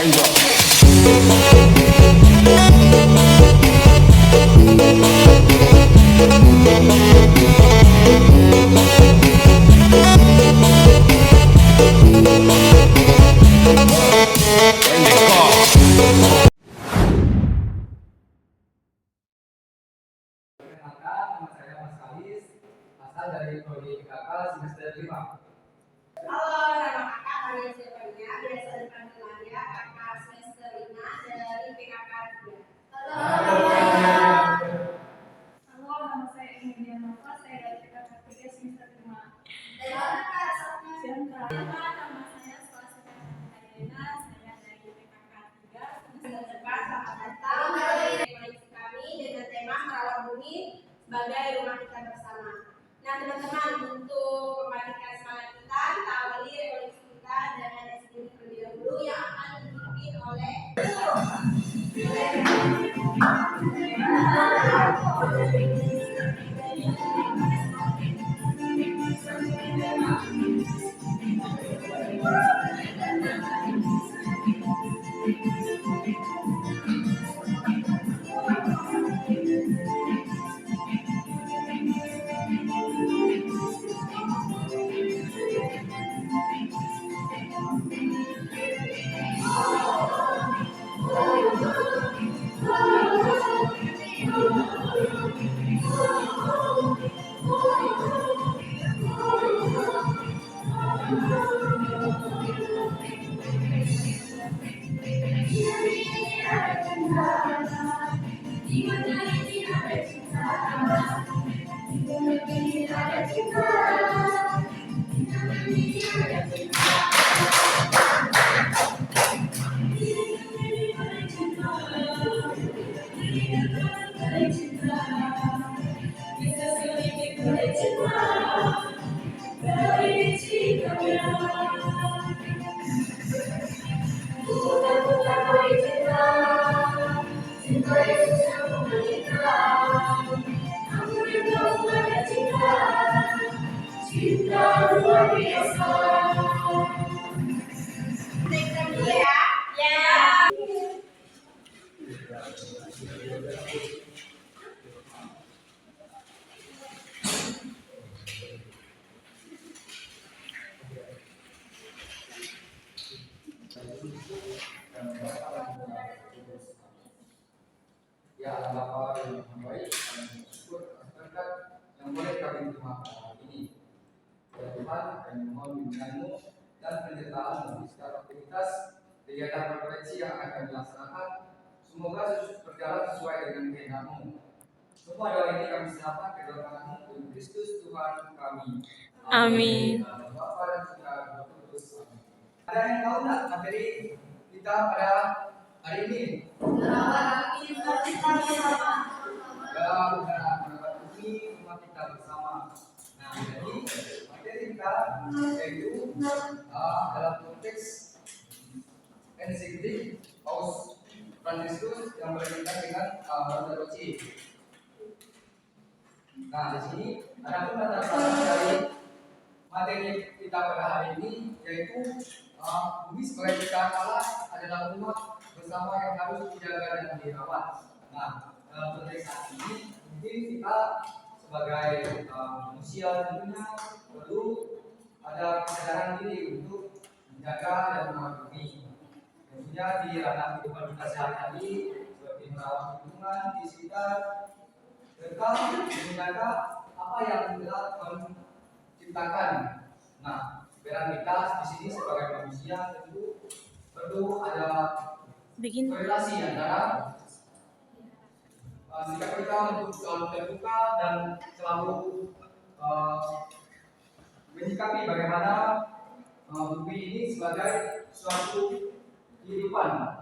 Nama saya Mas Kalis, asal dari Prodi PKK semester 5. Halo, nama kakak Maria Silvania, biasa dipanggil kakak semester 5 dari PKK 3. Halo, nama saya Emilia Nova, saya dari PKK 3 semester 5. Dari mana kak? Siantra. Nama saya Swastika Kayana, saya dari PKK 3 semester 4. Selamat datang di koleksi kami dengan tema merawat bumi sebagai rumah kita bersama. Nah teman-teman, untuk membangkitkan semangat kita awali revolusi kita dengan SDG terlebih dahulu yang akan dipimpin oleh Ya, Bapak yang baik, kami bersyukur atas berkat yang boleh kami terima hari ini. Ya Tuhan, kami mohon bimbingan-Mu dan penyertaan-Mu di setiap aktivitas kegiatan konferensi yang akan dilaksanakan. Semoga berjalan sesuai dengan kehendak-Mu. Semua doa ini kami serahkan ke dalam tangan-Mu untuk Kristus Tuhan kami. Amin. Bapa dan Putra dan Roh Kudus. Amin. Ada yang tahu nggak materi kita pada hari ini? Merawat bumi rumah kita bersama. Nah, jadi materi kita yaitu dalam konteks ensiklik Paus Fransiskus yang berkaitan dengan Laudato Si. Nah, di sini ada pun latar belakang dari materi kita pada hari ini yaitu bumi sebagai ciptaan Allah adalah rumah bersama yang harus dijaga dan dirawat. Nah, dalam konteks saat ini mungkin kita sebagai manusia tentunya perlu ada kesadaran diri untuk menjaga dan merawat bumi. Tentunya di ranah kehidupan kita sehari-hari seperti merawat lingkungan di sekitar, serta menjaga apa yang telah Tuhan ciptakan. Nah, peran kita di sini sebagai manusia tentu perlu ada korelasi antara sikap kita untuk selalu terbuka dan selalu menyikapi bagaimana bumi ini sebagai suatu kehidupan.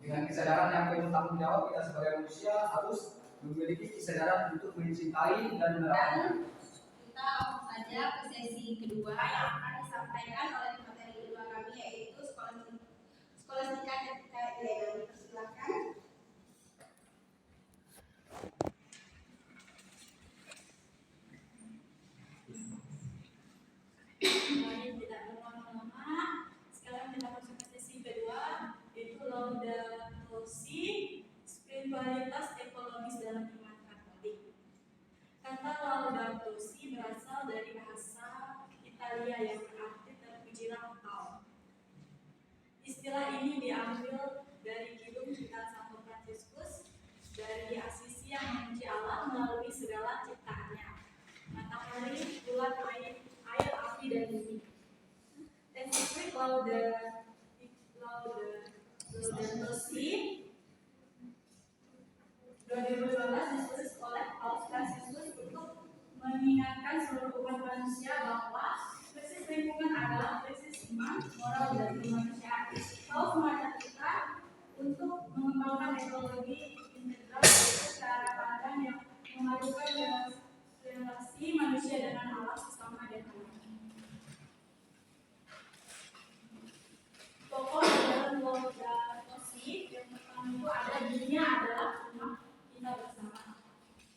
Dengan kesadaran yang penuh tanggung jawab, kita sebagai manusia harus memiliki kesadaran untuk mencintai dan merawatnya. kita langsung saja ke sesi kedua yang akan disampaikan oleh materi kedua kami yaitu Skolastika ketika Elena. Silakan. Tidak berlama-lama, sekarang kita masuk ke sesi kedua diambil dari Kidung Cerita Santo Fransiskus dari Asisi yang memuji Allah melalui segala ciptaannya. Matahari, bulan, air, api, dan bumi. Dan secret Laudato Si 2012 ditulis oleh Paus Fransiskus untuk mengingatkan seluruh umat manusia bahwa krisis lingkungan adalah krisis iman, moral, dan kemanusiaan. Paus mengajak kita untuk mengembangkan ekologi integral, yaitu cara pandang yang memadukan relasi manusia dengan alam, sesama, dan alam. Tokoh dalam Laudato Si yang pertama itu ada, dunia adalah rumah kita bersama.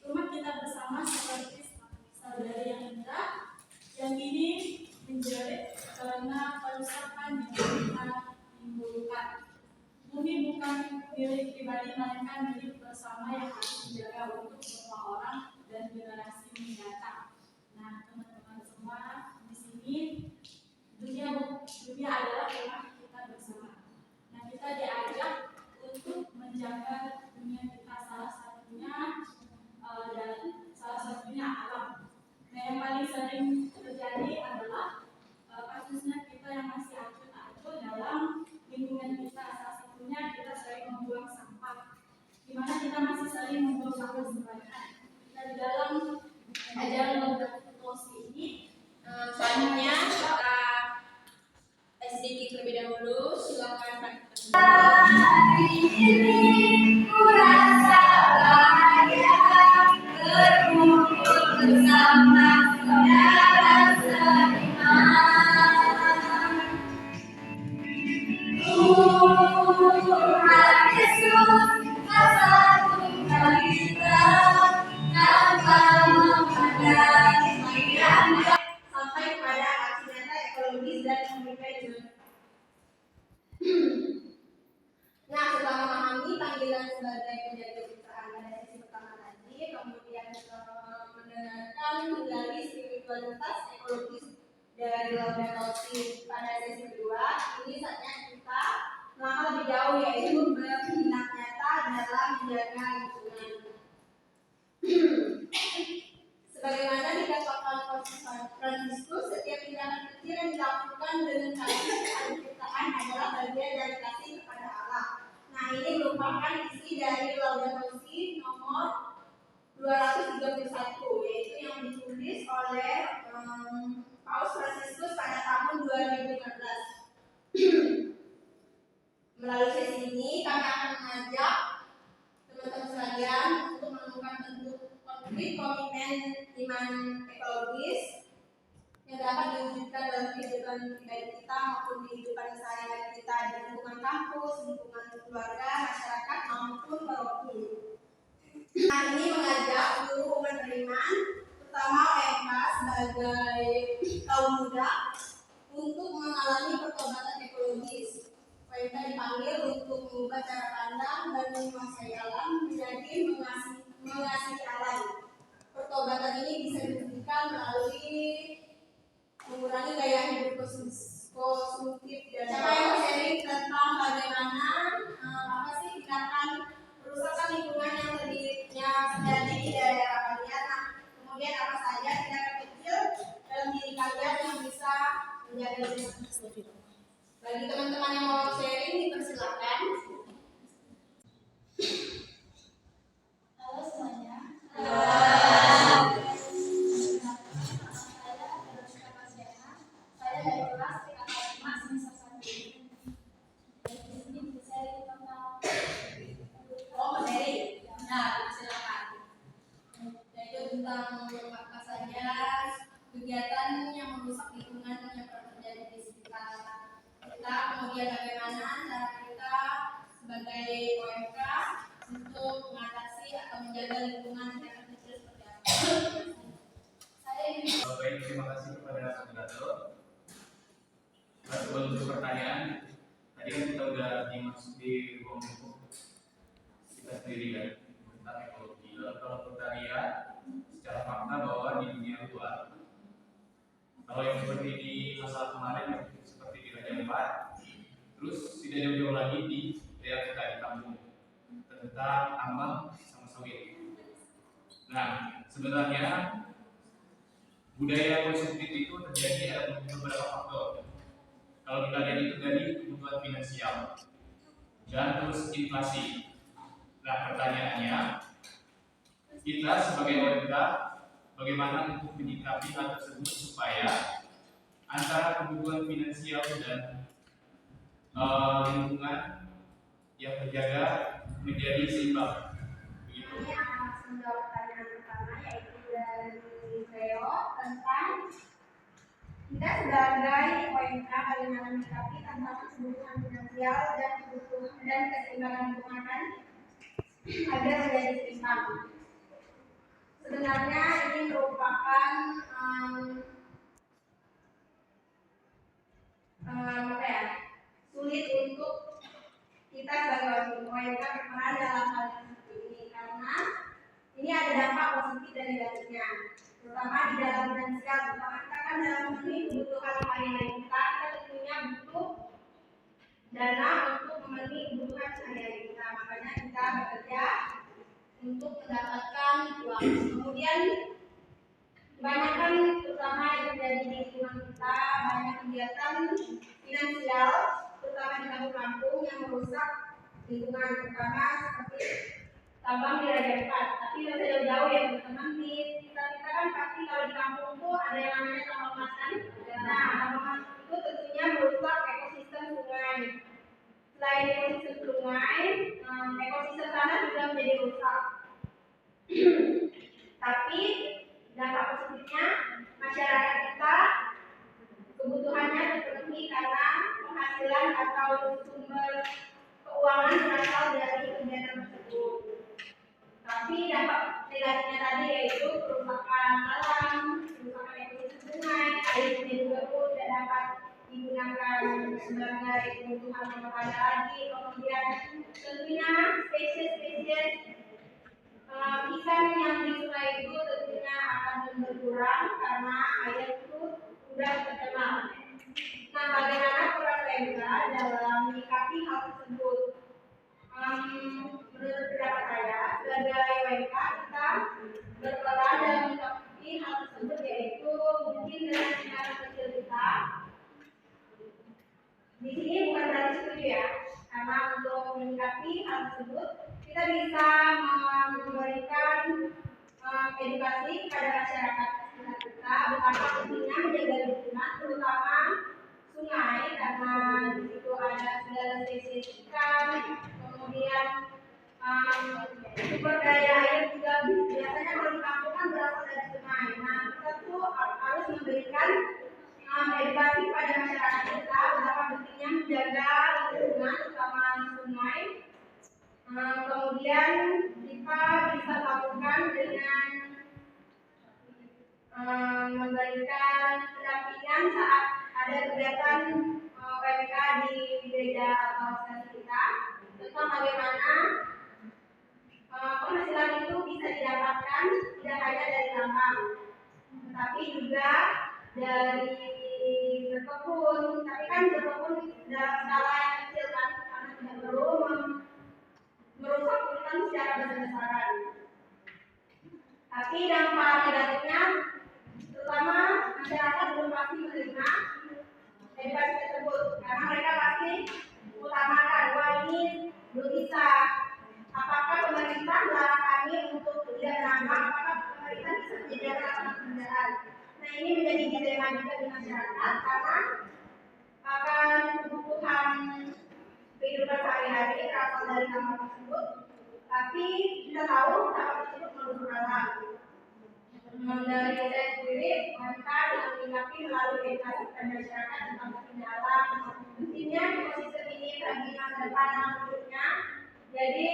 Rumah kita bersama seperti saudari yang indah yang ini menjerit karena kerusakan yang kita timbulkan. Bumi bukan milik pribadi, melainkan milik bersama yang harus dijaga untuk semua orang dan generasi mendatang. Nah, teman-teman semua di sini, dunia adalah rumah kita bersama. Nah, kita diajak untuk menjaga dunia kita, salah satunya alam. Nah, yang paling sering terjadi adalah kasusnya kita yang masih acuh-acuh dalam lingkungan kita. Salah satunya kita sering membuang sampah, di mana kita masih sering membuang sampah sembarangan. Nah, di dalam ajaran Laudato Si ini, selanjutnya kita sedikit terlebih dahulu. Silakan Pak. Hari ini ku rasa bahagia berkumpul bersama saudara seiman. Tuhan Yesus bersatukan kita tanpa memandang yang Sampai pada aksi nyata ekologis dan manajemen. Nah, setelah memahami panggilan sebagai penjaga ciptaan pada sesi pertama tadi, kemudian mendengarkan menggali spiritualitas ekologis dari Laudato Si pada sesi kedua, ini saatnya kita melangkah lebih jauh, yaitu bertindak nyata dalam menjaga lingkungan. Sebagaimana dikatakan Paus Fransiskus, setiap tindakan kecil yang dilakukan dengan kasih kepada ciptaan adalah bagian dari kasih kepada Allah. Nah, ini merupakan isi dari Laudato Si nomor 231, yaitu yang ditulis oleh Paus Fransiskus pada tahun 2015. Melalui sesi ini, kami akan mengajak teman-teman sekalian untuk menemukan bentuk konkret komitmen iman ekologis yang dapat diwujudkan dalam kehidupan pribadi kita maupun kehidupan sehari-hari kita di lingkungan kampus, lingkungan keluarga, masyarakat maupun paroki. Nah, ini mengajak seluruh umat beriman, terutama OMK sebagai kaum muda, untuk mengalami pertobatan ekologis. OMK dipanggil untuk mengubah cara pandang dan menguasai alam menjadi mengasihi alam. Pertobatan ini bisa diwujudkan melalui mengurangi gaya hidup konsumtif dan saya mau sharing tentang bagaimana apa sih tindakan perusakan lingkungan yang terjadi di daerah kalian. Nah, kemudian apa saja tindakan kecil dalam diri kalian yang bisa menjaga lingkungan. Bagi teman-teman yang mau sharing, dipersilakan. Halo semuanya. Saya dari kelas PKK 5 semester 1. Di sini bisa sharing tentang Materi. Nah, silakan. Yaitu tentang apa saja kegiatan yang merusak lingkungan yang pernah terjadi di sekitar kita, kemudian bagaimana cara kita sebagai OMK untuk mengatasi atau menjaga lingkungan yang kecil seperti apa. Baik, terima kasih kepada moderator. Sebelum pertanyaan, tadi kan kita udah dimasuk di komunitas kita sendiri kan tentang ekologi. Lalu kalau kita lihat secara fakta bahwa di dunia luar, kalau yang seperti di masa kemarin seperti di Raja Ampat, terus tidak jauh-jauh lagi di daerah kita di kampung tentang tambang sama sawit. Nah, sebenarnya budaya konsumtif itu terjadi ada beberapa faktor. Kalau kita lihat itu dari kebutuhan finansial dan terus inflasi. Nah, pertanyaannya, kita sebagai wanita bagaimana untuk menyikapi hal tersebut supaya antara kebutuhan finansial dan lingkungan yang terjaga menjadi seimbang. Begitu. Ini akan langsung jawab pertanyaan pertama, yaitu dari Leo tentang kita sebagai OMK bagaimana menyikapi tantangan kebutuhan finansial dan keseimbangan lingkungan agar menjadi seimbang. Sebenarnya ini merupakan sulit untuk kita sebagai OMK berperan dalam hal seperti ini karena ini ada dampak positif dan negatifnya, terutama di dalam finansial. Terutama kita kan dalam memenuhi kebutuhan sehari-hari kita tentunya butuh dana untuk memenuhi kebutuhan sehari-hari kita, makanya kita bekerja untuk mendapatkan uang. Kemudian kebanyakan terutama yang terjadi di lingkungan kita banyak kegiatan finansial terutama di kampung-kampung yang merusak lingkungan, terutama seperti tambang di Raja Empat. Tapi tidak jauh-jauh ya teman-teman, di kita kan pasti kalau di kampung itu ada yang namanya tambang emas kan. Nah, tambang emas itu tentunya merusak ekosistem sungai. Selain ekosistem sungai, ekosistem tanah juga menjadi rusak. Tapi dampak positifnya masyarakat kita kebutuhannya terpenuhi karena penghasilan atau sumber keuangan berasal dari kegiatan tersebut. Tapi dampak negatifnya tadi yaitu kerusakan alam, kerusakan ekosistem sungai, air menjadi berut tidak dapat digunakan sebagai kebutuhan rumah tangga lagi. Kemudian tentunya spesies ikan yang di sungai itu tentunya akan berkurang karena air itu sudah tercemar. Nah, bagaimana peran OMK dalam menyikapi hal tersebut? Menurut pendapat saya, sebagai OMK kita berperan dalam menyikapi hal tersebut, yaitu mungkin dengan cara kecil kita. Di sini bukan berarti setuju ya, karena untuk menyikapi hal tersebut kita bisa memberikan edukasi kepada masyarakat sekitar kita betapa pentingnya menjaga lingkungan, terutama sungai, karena di situ ada segala spesies ikan, kemudian sumber daya air juga biasanya kalau di kampung kan berasal dari sungai. Nah, kita tuh harus memberikan edukasi pada masyarakat kita betapa pentingnya menjaga lingkungan, terutama sungai. Kemudian kita bisa lakukan dengan memberikan pendampingan saat ada kegiatan OMK di gereja atau organisasi kita tentang bagaimana penghasilan itu bisa didapatkan tidak hanya dari tambang, tetapi juga dari berkebun. Tapi kan berkebun dalam skala yang kecil kan, karena tidak perlu merusak hutan secara besar-besaran. Tapi dampak negatifnya, terutama masyarakat belum pasti menerima edukasi tersebut, karena mereka pasti mengutamakan, wah ini belum bisa. Apakah pemerintah melarang kami untuk tidak menambang? Apakah pemerintah bisa menyediakan lapangan pekerjaan? Nah, ini menjadi dilema juga di masyarakat karena akan kebutuhan kehidupan sehari-hari berasal dari tambang tersebut, tapi kita tahu tambang tersebut merusak alam. Dari saya sendiri, mereka dengan menyikapi melalui edukasi kepada masyarakat tentang pentingnya alam, pentingnya ekosistem ini bagi masa depan anak hidupnya. Jadi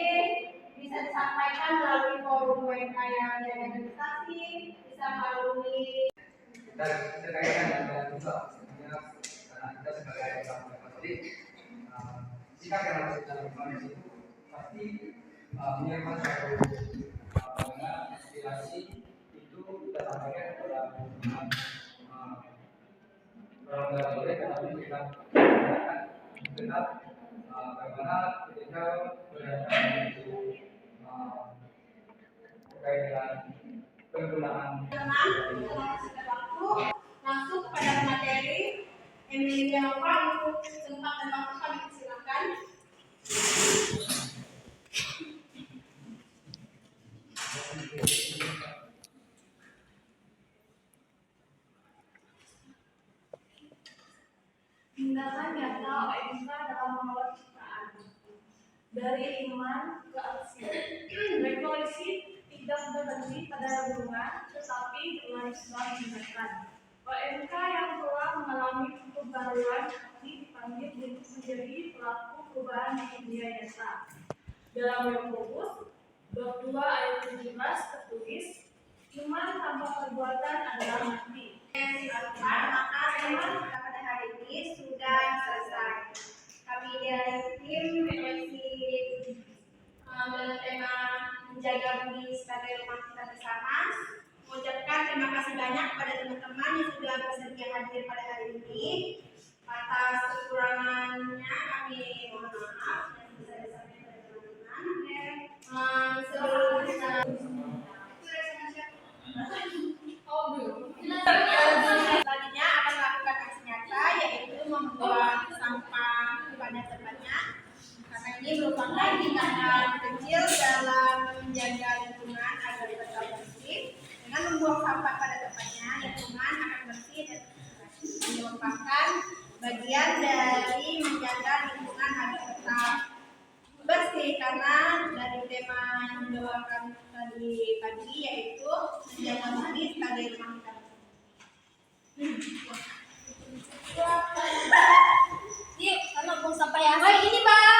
bisa disampaikan melalui forum OMK yang diorganisasi, bisa melalui Dan terkait dengan juga sebenarnya karena kita sebagai orang tadi sikap yang harus kita lakukan di situ pasti menyiapkan suatu aspirasi itu kita sampaikan kepada orang tua boleh, tetapi kita tetap bagaimana ketika berdasarkan itu terkait dengan penggunaan waktu langsung kepada materi. Emilia Nova untuk tempat dan waktu kami persilakan. Tindakan nyata OMK dalam mengawal ciptaan dari iman ke aksi. Revolusi tidak berhenti pada hubungan, tetapi berlanjut tindakan. OMK yang telah mengalami perubahan dipanggil menjadi pelaku perubahan di dunia nyata. Dalam Yakobus bab 2 ayat 17 tertulis, iman tanpa perbuatan adalah mati. Maka tema kita pada hari ini sudah selesai. Kami dari tim MSC dengan tema menjaga bumi sebagai rumah kita bersama mengucapkan terima kasih banyak kepada teman-teman yang sudah bersedia hadir pada hari ini. Atas kekurangannya kami mohon maaf dan sebesar-besarnya kepada teman-teman. Sebelum kita selanjutnya akan melakukan aksi nyata, yaitu membuang sampah pada tempatnya. Karena ini merupakan tindakan kecil dalam menjaga lingkungan agar tetap bersih. Dengan membuang sampah pada tempatnya, lingkungan akan bersih dan merupakan bagian dari menjaga lingkungan agar tetap bersih. Karena dari tema yang dibawakan tadi pagi, yaitu menjaga bumi sebagai rumah kita. Yuk, karena buang sampah ya. Oh, ini Pak.